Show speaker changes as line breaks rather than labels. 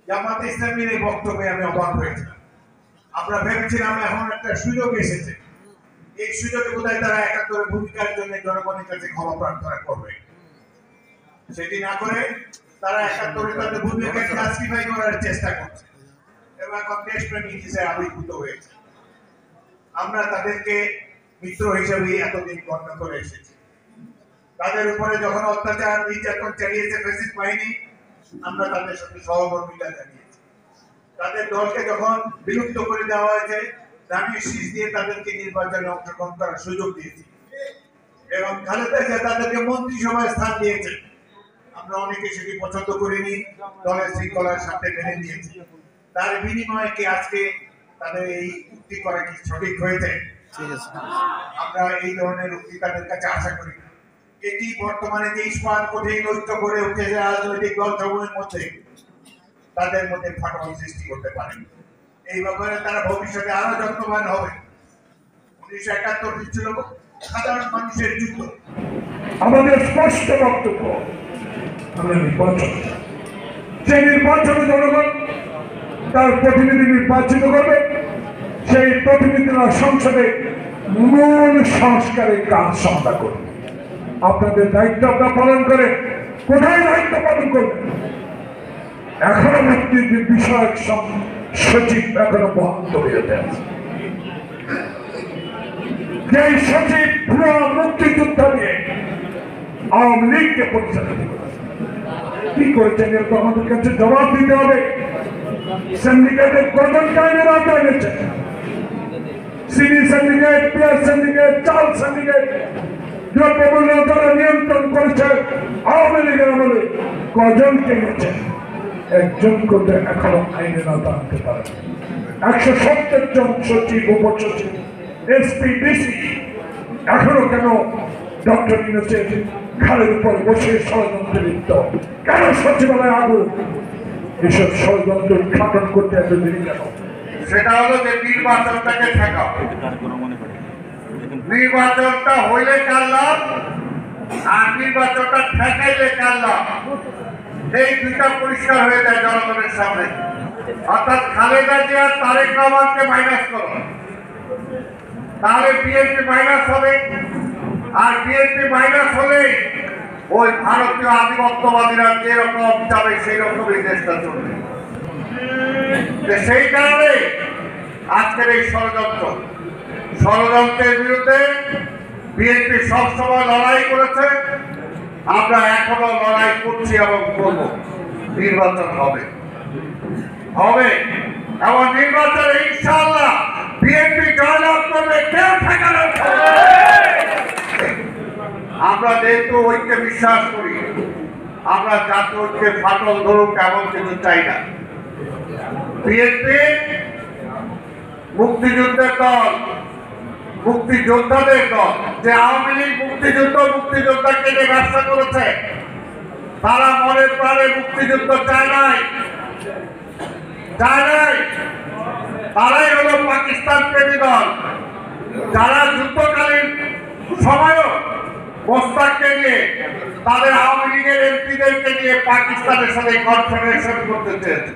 জামাতে ইসলামীর এই বক্তব্যে আমি অবাক হয়েছিলাম। আমরা ভেবেছিলাম এখন একটা সুযোগ এসেছে, এই সুযোগে বোধহয় তারা একাত্তরের ভূমিকার জন্য জনগণের কাছে ক্ষমা প্রার্থনা করবে। সেটি না করে তারা একাত্তরে তাদের ভূমিকাকে জাস্টিফাই করার চেষ্টা করছে এবং এখন দেশপ্রেমিক হিসেবে আবির্ভূত হয়েছে। আমরা তাদেরকে মিত্র হিসেবে এতদিন গণ্য করে এসেছি। তাদের উপরে যখন অত্যাচার নির্যাতন চালিয়েছে ফ্যাসিস্ট বাহিনী, আমরা তাদের সাথে সহমর্মিতা জানিয়েছি। তাদের দলকে যখন বিলুপ্ত করে দেওয়া হয়েছে, ধানের শীষ দিয়ে তাদেরকে নির্বাচনে অংশগ্রহণ করার সুযোগ দিয়েছি এবং খালেদা জিয়া তাদেরকে মন্ত্রিসভায় স্থান দিয়েছে। আমরা অনেকে সেটি পছন্দ করিনি, দলের শৃঙ্খলার সাথে মেনে নিয়েছি। তার বিনিময়ে কি আজকে তাদের এই উক্তি করা কি সঠিক হয়েছে? আমরা এই ধরনের উক্তি তাদের কাছে আশা করি না। এটি বর্তমানে যে ইস্পাত কঠিন নষ্ট করে উঠেছে রাজনৈতিক দল সমূহের মধ্যে, তাদের মধ্যে ফাটল সৃষ্টি করতে পারে। এই ব্যাপারে তারা ভবিষ্যতে আরো যত্নবান হবে। 1971 ছিল সাধারণ মানুষের যুদ্ধ।
আমাদের স্পষ্ট বক্তব্য, আমরা নির্বাচন, সেই নির্বাচনে জনগণ তার প্রতিনিধি নির্বাচিত করবে। সেই প্রতিনিধিরা সংসদে মূল সংস্কারের কাজ সমাধা করবে। আপনাদের দায়িত্ব আপনারা পালন করে কোথায় দায়িত্ব পালন করবেন? এখনো মুক্তিযুদ্ধ বিষয়ক সচিব এখনো বহাল হয়ে আছে। যে সচিব পুরো মুক্তিযুদ্ধ নিয়ে আওয়ামী লীগকে পরিচালিত করেছে, কি করেছেন এরকম আমাদের কাছে জবাব দিতে হবে। সিন্ডিকেটের কজন কাহিনীর আওতায় এনেছে? চিনি সিন্ডিকেট, পেঁয়াজ সিন্ডিকেট, চাল সিন্ডিকেট, দ্রব্যমূল্য তারা নিয়ন্ত্রণ করেছে আওয়ামী লীগের আমলে কজনকে এনেছে? একজন করতে এখনো আইনের আওতায় আনতে পারে। 170 জন সচিব, উপসচিব, এসপি, ডিসি এখনো কেন ডক্টর ইউনূসের ঘাড়ের উপর বসে ষড়যন্ত্রে লিপ্ত? কেন সচিবালয়ে আগুন? এসব ষড়যন্ত্র উদ্ঘাটন করতে এত দেরি কেন?
সেটা হলো যে নির্বাচনটাকে ঠেকাও। নির্বাচনটা হইলে কার লাভ আর নির্বাচনটা ঠেকাইলে কার লাভ, এই দুইটা পরিষ্কার হয়ে যায় জনগণের সামনে। অর্থাৎ খালেদা জিয়া তারেক রহমানকে মাইনাস করো, তাহলে বিএনপি মাইনাস হবে, আর বিএনপি মাইনাস হলে ওই ভারতীয় আধিপত্যবাদীরা যেরকম যাবে সেই রকমই দেশটা চলবে। সেই কারণে আজকের এই ষড়যন্ত্রের বিরুদ্ধে বিএনপি সবসময় লড়াই করেছে, আমরা এখনো লড়াই করছি এবং করব। নির্বাচন হবে এবং নির্বাচনে ইনশাআল্লাহ বিএনপি জয়লাভ করবে, কেউ ঠেকানো। আমরা যেহেতু ঐক্যে বিশ্বাস করি, আমরা জাতীয় ঐক্যে ফাটল ধরুক এমন কিছু চাই না। বিএনপি মুক্তিযুদ্ধের দল, মুক্তিযোদ্ধাদের দল। যে আওয়ামী লীগ মুক্তিযোদ্ধাকে নিয়ে ব্যবসা করেছে, তারা মনের প্রাণে মুক্তিযুদ্ধ চায় নাই। তারাই হলো পাকিস্তান প্রেমী দল, যারা যুদ্ধকালীন সময়ও মোস্তাককে নিয়ে, তাদের আওয়ামী লীগের এমপিদেরকে নিয়ে পাকিস্তানের সাথে কনফেডারেশন করতে চেয়েছে।